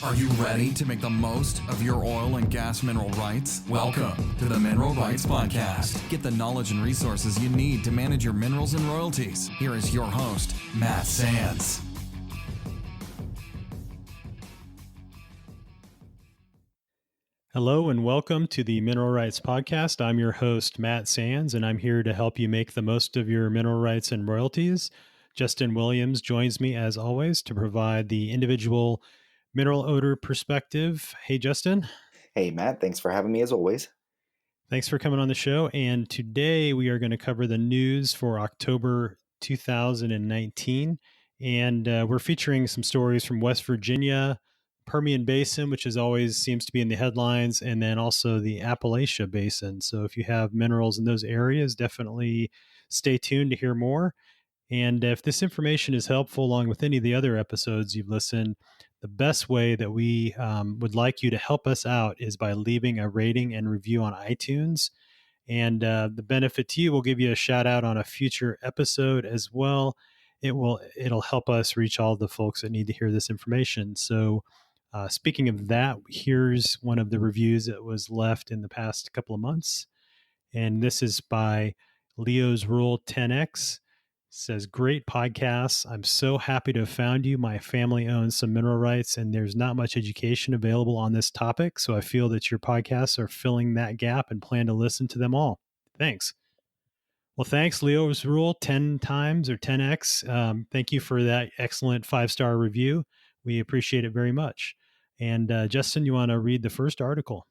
Are you ready to make the most of your oil and gas mineral rights? Welcome to the Mineral Rights Podcast. Get the knowledge and resources you need to manage your minerals and royalties. Here is your host, Matt Sands. Hello and welcome to the Mineral Rights Podcast. I'm your host, Matt Sands, and I'm here to help you make the most of your mineral rights and royalties. Justin Williams joins me as always to provide the individual mineral owner perspective. Hey, Justin. Hey, Matt. Thanks for having me as always. Thanks for coming on the show. And today we are going to cover the news for October 2019. And we're featuring some stories from West Virginia, Permian Basin, which is always seems to be in the headlines, and then also the Appalachia Basin. So if you have minerals in those areas, definitely stay tuned to hear more. And if this information is helpful along with any of the other episodes you've listened, the best way that we would like you to help us out is by leaving a rating and review on iTunes. And the benefit to you will give you a shout out on a future episode as well. It'll help us reach all the folks that need to hear this information. So speaking of that, here's one of the reviews that was left in the past couple of months. And this is by Leo's Rule 10X. Says, great podcasts. I'm so happy to have found you. My family owns some mineral rights and there's not much education available on this topic. So I feel that your podcasts are filling that gap and plan to listen to them all. Thanks. Well, thanks, Leo's Rule 10 times or 10X. Thank you for that excellent 5-star review. We appreciate it very much. And Justin, you want to read the first article?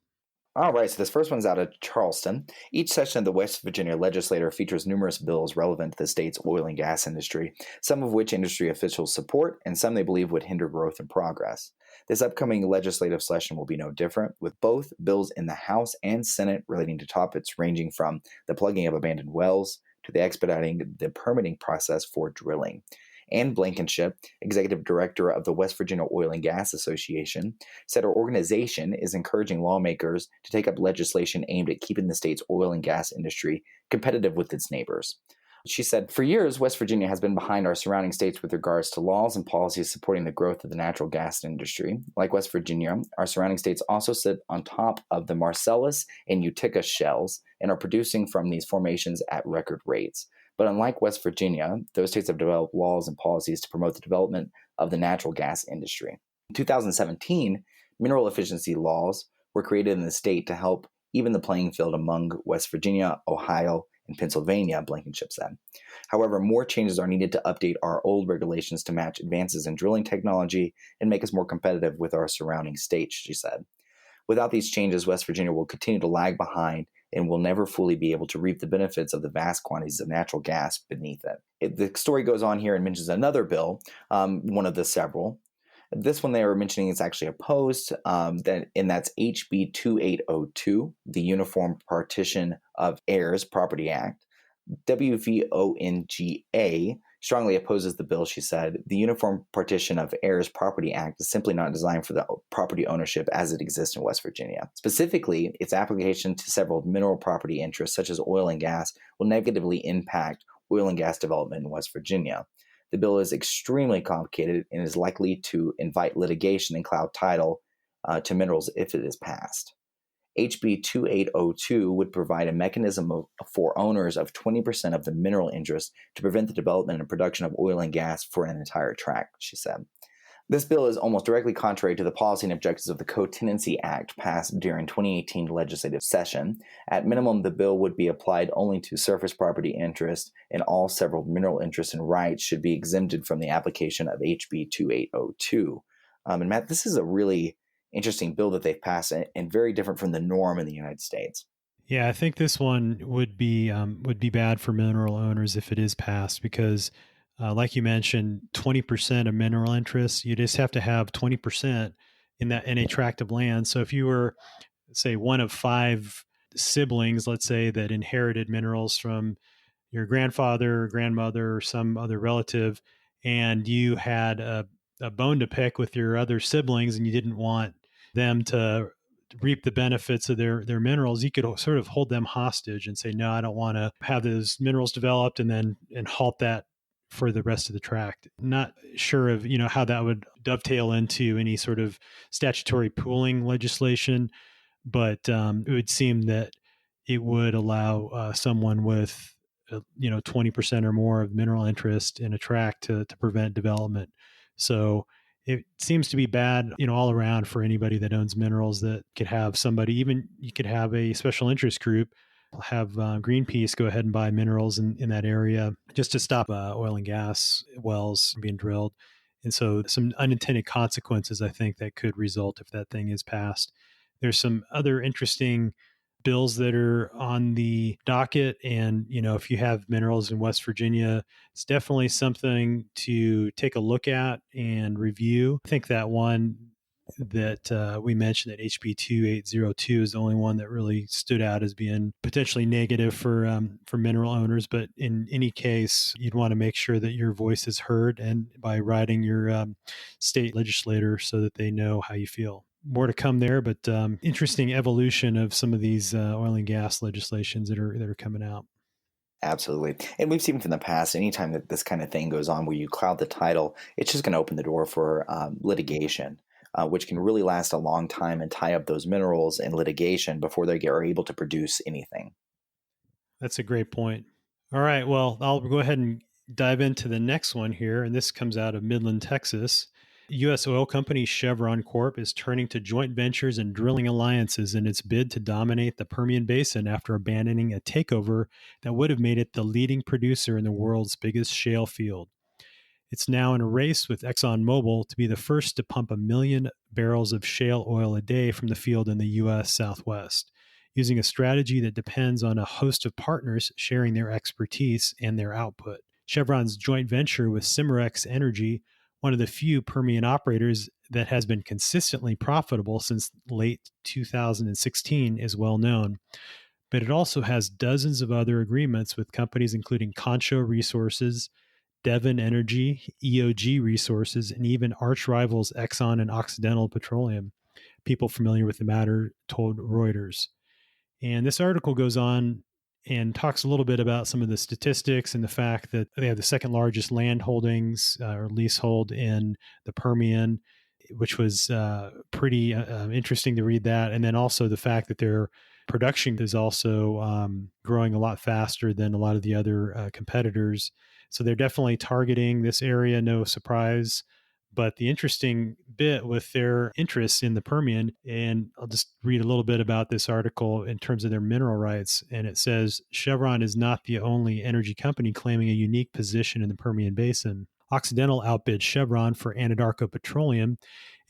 All right, so this first one's out of Charleston. Each session of the West Virginia legislature features numerous bills relevant to the state's oil and gas industry, some of which industry officials support and some they believe would hinder growth and progress. This upcoming legislative session will be no different, with both bills in the House and Senate relating to topics ranging from the plugging of abandoned wells to the expediting the permitting process for drilling. Ann Blankenship, executive director of the West Virginia Oil and Gas Association, said her organization is encouraging lawmakers to take up legislation aimed at keeping the state's oil and gas industry competitive with its neighbors. She said, for years, West Virginia has been behind our surrounding states with regards to laws and policies supporting the growth of the natural gas industry. Like West Virginia, our surrounding states also sit on top of the Marcellus and Utica shales and are producing from these formations at record rates. But unlike West Virginia, those states have developed laws and policies to promote the development of the natural gas industry. In 2017, mineral efficiency laws were created in the state to help even the playing field among West Virginia, Ohio, and Pennsylvania, Blankenship said. However, more changes are needed to update our old regulations to match advances in drilling technology and make us more competitive with our surrounding states, she said. Without these changes, West Virginia will continue to lag behind and will never fully be able to reap the benefits of the vast quantities of natural gas beneath it. The story goes on here and mentions another bill, one of the several. This one they were mentioning is actually opposed, and that's HB 2802, the Uniform Partition of Heirs Property Act. WVONGA strongly opposes the bill, she said. The Uniform Partition of Heirs Property Act is simply not designed for the property ownership as it exists in West Virginia. Specifically, its application to several mineral property interests, such as oil and gas, will negatively impact oil and gas development in West Virginia. The bill is extremely complicated and is likely to invite litigation and cloud title to minerals if it is passed. HB 2802 would provide a mechanism for owners of 20% of the mineral interest to prevent the development and production of oil and gas for an entire tract, she said. This bill is almost directly contrary to the policy and objectives of the Co-Tenancy Act passed during 2018 legislative session. At minimum, the bill would be applied only to surface property interest, and all several mineral interests and rights should be exempted from the application of HB 2802. And Matt, this is a really interesting bill that they've passed and very different from the norm in the United States. Yeah, I think this one would be bad for mineral owners if it is passed because, like you mentioned, 20% of mineral interests, you just have to have 20% in a tract of land. So if you were, say, one of 5 siblings, let's say, that inherited minerals from your grandfather, grandmother, or some other relative, and you had a bone to pick with your other siblings and you didn't want them to reap the benefits of their minerals, you could sort of hold them hostage and say, no, I don't want to have those minerals developed and halt that for the rest of the tract. Not sure of, how that would dovetail into any sort of statutory pooling legislation, but it would seem that it would allow someone with 20% or more of mineral interest in a tract to prevent development. So it seems to be bad, all around for anybody that owns minerals, that could have somebody, even you could have a special interest group, have Greenpeace go ahead and buy minerals in that area just to stop oil and gas wells from being drilled. And so some unintended consequences, I think, that could result if that thing is passed. There's some other interesting bills that are on the docket. And, if you have minerals in West Virginia, it's definitely something to take a look at and review. I think that one that we mentioned, that HB 2802, is the only one that really stood out as being potentially negative for mineral owners. But in any case, you'd want to make sure that your voice is heard, and by writing your state legislator so that they know how you feel. More to come there, but interesting evolution of some of these oil and gas legislations that are coming out. Absolutely. And we've seen from the past, anytime that this kind of thing goes on where you cloud the title, it's just going to open the door for litigation, which can really last a long time and tie up those minerals in litigation before they are able to produce anything. That's a great point. All right. Well, I'll go ahead and dive into the next one here. And this comes out of Midland, Texas. U.S. oil company Chevron Corp is turning to joint ventures and drilling alliances in its bid to dominate the Permian Basin after abandoning a takeover that would have made it the leading producer in the world's biggest shale field. It's now in a race with ExxonMobil to be the first to pump 1 million barrels of shale oil a day from the field in the U.S. Southwest, using a strategy that depends on a host of partners sharing their expertise and their output. Chevron's joint venture with Cimarex Energy, one of the few Permian operators that has been consistently profitable since late 2016, is well known. But it also has dozens of other agreements with companies including Concho Resources, Devon Energy, EOG Resources, and even arch rivals Exxon and Occidental Petroleum. People familiar with the matter told Reuters. And this article goes on and talks a little bit about some of the statistics and the fact that they have the second largest land holdings or leasehold in the Permian, which was pretty interesting to read that. And then also the fact that their production is also growing a lot faster than a lot of the other competitors. So they're definitely targeting this area, no surprise. But the interesting bit with their interests in the Permian, and I'll just read a little bit about this article in terms of their mineral rights. And it says Chevron is not the only energy company claiming a unique position in the Permian Basin. Occidental outbid Chevron for Anadarko Petroleum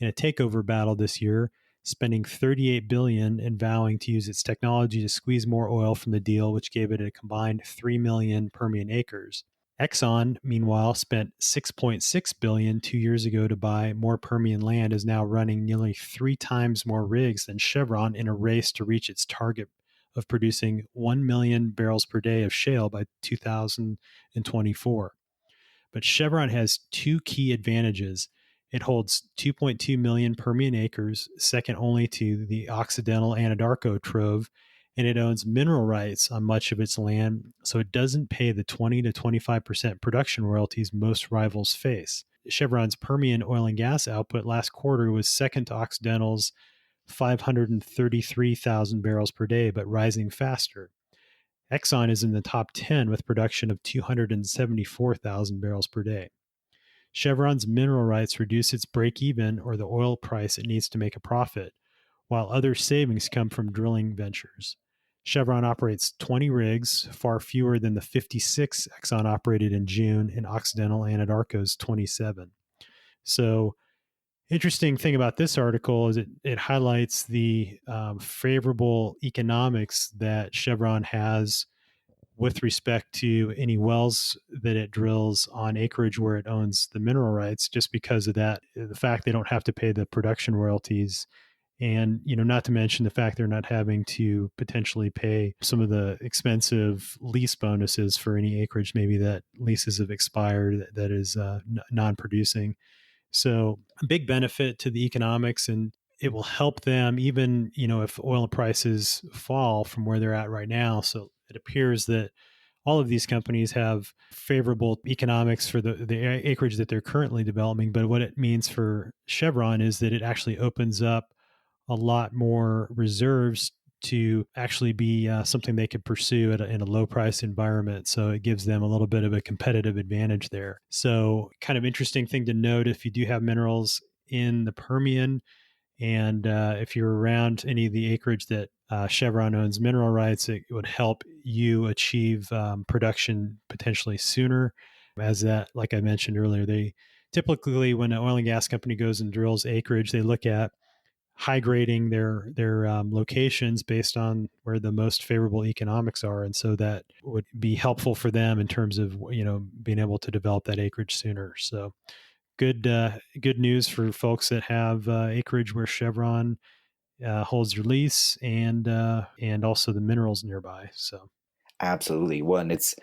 in a takeover battle this year, spending $38 billion and vowing to use its technology to squeeze more oil from the deal, which gave it a combined 3 million Permian acres. Exxon, meanwhile, spent $6.6 billion 2 years ago to buy more Permian land, is now running nearly 3 times more rigs than Chevron in a race to reach its target of producing 1 million barrels per day of shale by 2024. But Chevron has 2 key advantages. It holds 2.2 million Permian acres, second only to the Occidental Anadarko Trove, and it owns mineral rights on much of its land, so it doesn't pay the 20 to 25% production royalties most rivals face. Chevron's Permian oil and gas output last quarter was second to Occidental's 533,000 barrels per day, but rising faster. Exxon is in the top 10 with production of 274,000 barrels per day. Chevron's mineral rights reduce its break-even, or the oil price it needs to make a profit, while other savings come from drilling ventures. Chevron operates 20 rigs, far fewer than the 56 Exxon operated in June, and Occidental Anadarko's 27. So, interesting thing about this article is it highlights the favorable economics that Chevron has with respect to any wells that it drills on acreage where it owns the mineral rights, just because of that, the fact they don't have to pay the production royalties. And, not to mention the fact they're not having to potentially pay some of the expensive lease bonuses for any acreage, maybe that leases have expired that is non-producing. So a big benefit to the economics, and it will help them even, if oil prices fall from where they're at right now. So it appears that all of these companies have favorable economics for the acreage that they're currently developing. But what it means for Chevron is that it actually opens up a lot more reserves to actually be something they could pursue in a low price environment. So it gives them a little bit of a competitive advantage there. So, kind of interesting thing to note if you do have minerals in the Permian, and if you're around any of the acreage that Chevron owns mineral rights, it would help you achieve production potentially sooner. As that, like I mentioned earlier, they typically, when an oil and gas company goes and drills acreage, they look at high grading their locations based on where the most favorable economics are, and so that would be helpful for them in terms of being able to develop that acreage sooner. So good news for folks that have acreage where Chevron holds your lease, and also the minerals nearby. So Absolutely. Well, and it's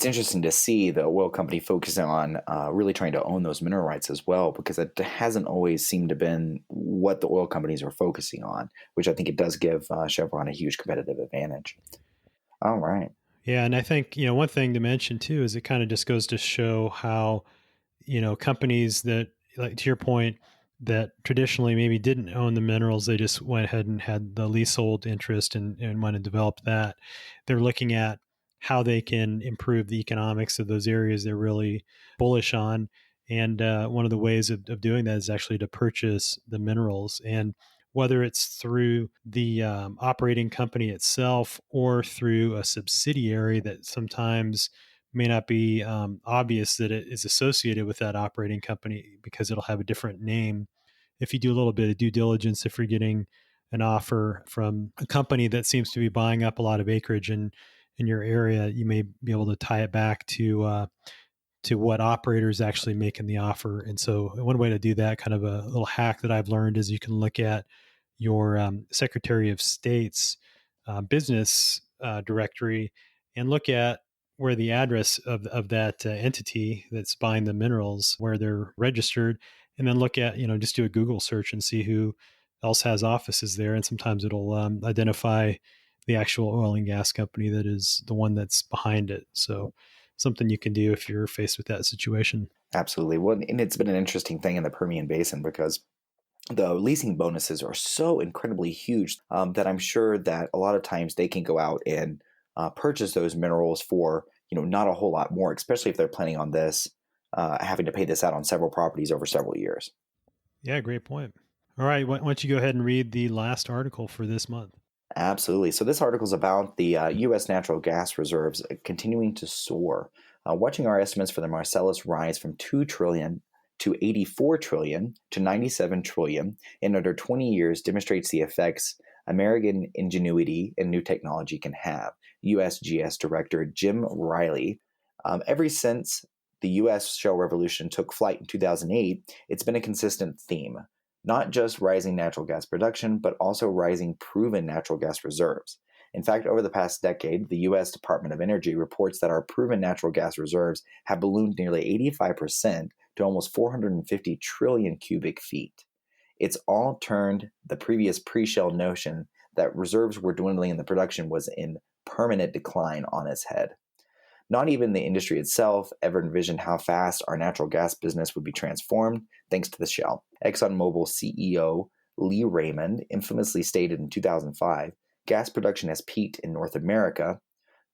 interesting to see the oil company focusing on really trying to own those mineral rights as well, because it hasn't always seemed to been what the oil companies are focusing on, which I think it does give Chevron a huge competitive advantage. All right. yeah, and I think one thing to mention too is it kind of just goes to show how companies that, like to your point, that traditionally maybe didn't own the minerals, they just went ahead and had the leasehold interest and went and developed that. They're looking at how they can improve the economics of those areas they're really bullish on. And one of the ways of doing that is actually to purchase the minerals. And whether it's through the operating company itself or through a subsidiary that sometimes may not be obvious that it is associated with that operating company because it'll have a different name. If you do a little bit of due diligence, if you're getting an offer from a company that seems to be buying up a lot of acreage in your area, you may be able to tie it back to what operators actually making the offer. And so one way to do that, kind of a little hack that I've learned, is you can look at your Secretary of State's business directory and look at where the address of that entity that's buying the minerals, where they're registered, and then look at, just do a Google search and see who else has offices there. And sometimes it'll identify the actual oil and gas company that is the one that's behind it. So something you can do if you're faced with that situation. Absolutely. Well, and it's been an interesting thing in the Permian Basin because the leasing bonuses are so incredibly huge that I'm sure that a lot of times they can go out and purchase those minerals for not a whole lot more, especially if they're planning on this having to pay this out on several properties over several years. Yeah, great point. All right, why don't you go ahead and read the last article for this month? Absolutely. So this article is about the U.S. natural gas reserves continuing to soar. Watching our estimates for the Marcellus rise from 2 trillion to 84 trillion to 97 trillion in under 20 years demonstrates the effects American ingenuity and new technology can have. USGS Director Jim Riley. Ever since the U.S. shale revolution took flight in 2008, it's been a consistent theme. Not just rising natural gas production, but also rising proven natural gas reserves. In fact, over the past decade, the U.S. Department of Energy reports that our proven natural gas reserves have ballooned nearly 85% to almost 450 trillion cubic feet. It's all turned the previous pre-shale notion that reserves were dwindling and the production was in permanent decline on its head. Not even the industry itself ever envisioned how fast our natural gas business would be transformed thanks to the shale. ExxonMobil CEO Lee Raymond infamously stated in 2005, gas production has peaked in North America.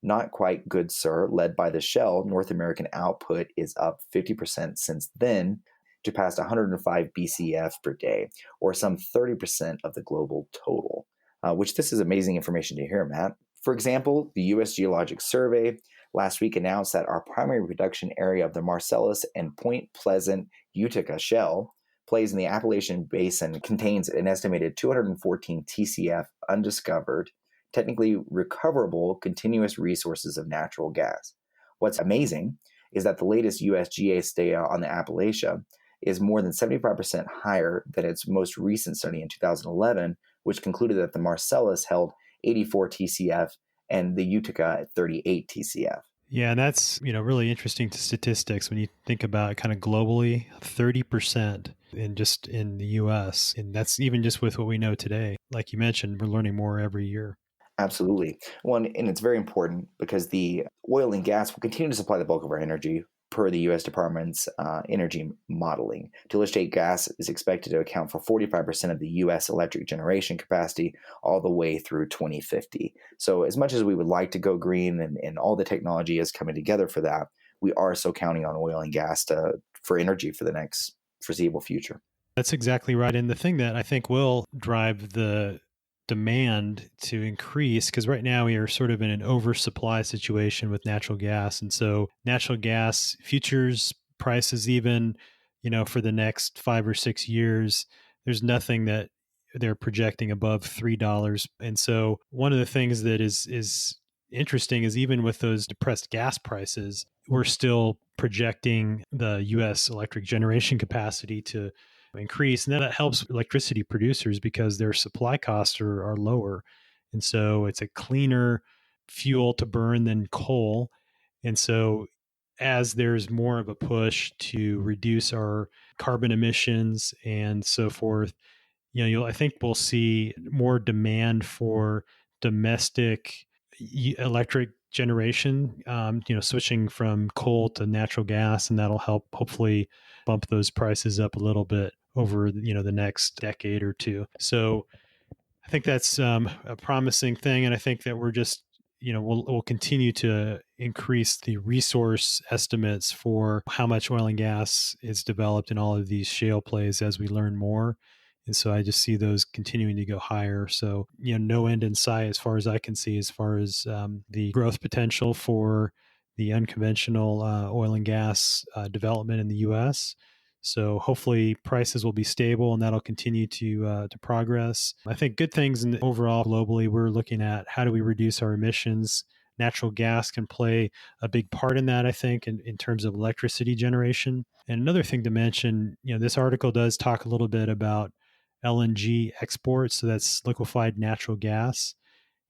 Not quite good, sir. Led by the shale, North American output is up 50% since then to past 105 BCF per day, or some 30% of the global total, which this is amazing information to hear, Matt. For example, the U.S. Geologic Survey last week announced that our primary production area of the Marcellus and Point Pleasant Utica Shale plays in the Appalachian Basin contains an estimated 214 TCF undiscovered, technically recoverable continuous resources of natural gas. What's amazing is that the latest USGS data on the Appalachia is more than 75% higher than its most recent study in 2011, which concluded that the Marcellus held 84 TCF and the Utica at 38 TCF. Yeah, and that's, really interesting statistics when you think about it kind of globally, 30% in the US. And that's even just with what we know today. Like you mentioned, we're learning more every year. Absolutely. One, and it's very important because the oil and gas will continue to supply the bulk of our energy per the U.S. Department's energy modeling. To illustrate, gas is expected to account for 45% of the U.S. electric generation capacity all the way through 2050. So as much as we would like to go green and all the technology is coming together for that, we are still counting on oil and gas for energy for the next foreseeable future. That's exactly right. And the thing that I think will drive the demand to increase, because right now we are sort of in an oversupply situation with natural gas. And so natural gas futures prices, even, for the next 5 or 6 years, there's nothing that they're projecting above $3. And so one of the things that is interesting is even with those depressed gas prices, we're still projecting the US electric generation capacity to increase. And then that helps electricity producers because their supply costs are lower. And so it's a cleaner fuel to burn than coal. And so as there's more of a push to reduce our carbon emissions and so forth, I think we'll see more demand for domestic electric generation, switching from coal to natural gas, and that'll help hopefully bump those prices up a little bit over, the next decade or two. So I think that's a promising thing, and I think that we're just, we'll continue to increase the resource estimates for how much oil and gas is developed in all of these shale plays as we learn more. And so I just see those continuing to go higher. So, no end in sight as far as I can see, as far as the growth potential for the unconventional oil and gas development in the U.S. So hopefully prices will be stable and that'll continue to progress. I think good things overall globally. We're looking at how do we reduce our emissions. Natural gas can play a big part in that, I think, in terms of electricity generation. And another thing to mention, this article does talk a little bit about LNG exports. So that's liquefied natural gas.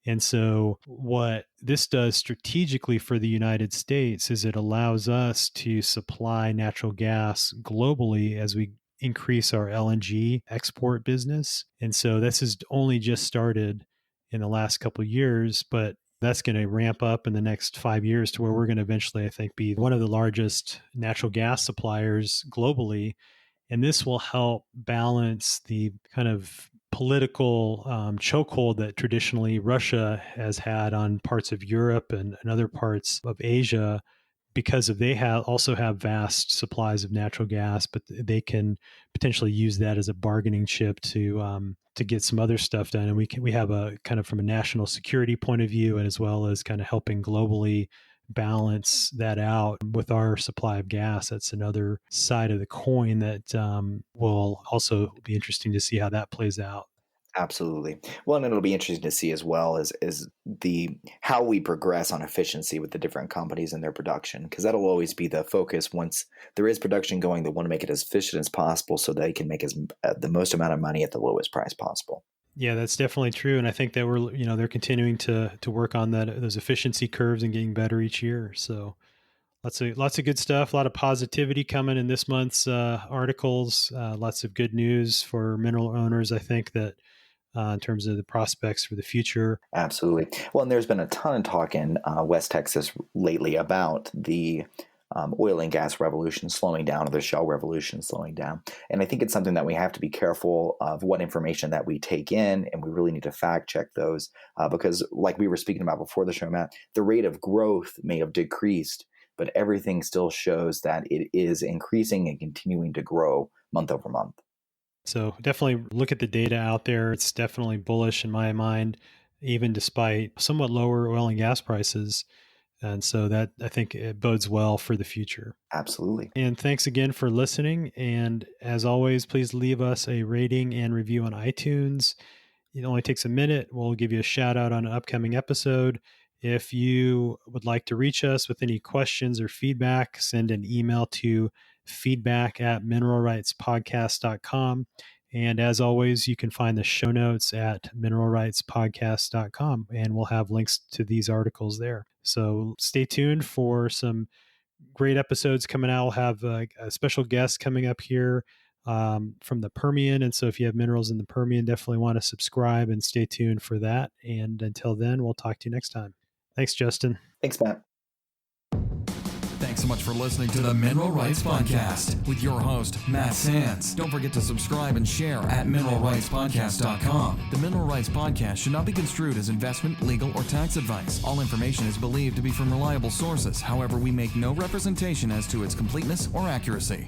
And so, what this does strategically for the United States is it allows us to supply natural gas globally as we increase our LNG export business. And so, this has only just started in the last couple of years, but that's going to ramp up in the next 5 years to where we're going to eventually, I think, be one of the largest natural gas suppliers globally. And this will help balance the kind of political chokehold that traditionally Russia has had on parts of Europe and other parts of Asia, because they also have vast supplies of natural gas, but they can potentially use that as a bargaining chip to get some other stuff done. And we have a kind of from a national security point of view, and as well as kind of helping globally balance that out with our supply of gas. That's another side of the coin that will also be interesting to see how that plays out. Absolutely. Well, and it'll be interesting to see as well as the how we progress on efficiency with the different companies and their production, because that'll always be the focus. Once there is production going, they want to make it as efficient as possible so they can make the most amount of money at the lowest price possible. Yeah, that's definitely true, and I think that they're continuing to work on those efficiency curves and getting better each year. So lots of good stuff, a lot of positivity coming in this month's articles. Lots of good news for mineral owners. I think that in terms of the prospects for the future. Absolutely. Well, and there's been a ton of talk in West Texas lately about the oil and gas revolution slowing down, or the shale revolution slowing down. And I think it's something that we have to be careful of what information that we take in, and we really need to fact check those because, like we were speaking about before the show, Matt, the rate of growth may have decreased, but everything still shows that it is increasing and continuing to grow month over month. So definitely look at the data out there. It's definitely bullish in my mind, even despite somewhat lower oil and gas prices. And so that, I think, it bodes well for the future. Absolutely. And thanks again for listening. And as always, please leave us a rating and review on iTunes. It only takes a minute. We'll give you a shout out on an upcoming episode. If you would like to reach us with any questions or feedback, send an email to feedback@mineralrightspodcast.com. And as always, you can find the show notes at mineralrightspodcast.com, and we'll have links to these articles there. So stay tuned for some great episodes coming out. We'll have a special guest coming up here from the Permian. And so if you have minerals in the Permian, definitely want to subscribe and stay tuned for that. And until then, we'll talk to you next time. Thanks, Justin. Thanks, Matt. Thanks so much for listening to the Mineral Rights Podcast with your host, Matt Sands. Don't forget to subscribe and share at mineralrightspodcast.com. The Mineral Rights Podcast should not be construed as investment, legal, or tax advice. All information is believed to be from reliable sources. However, we make no representation as to its completeness or accuracy.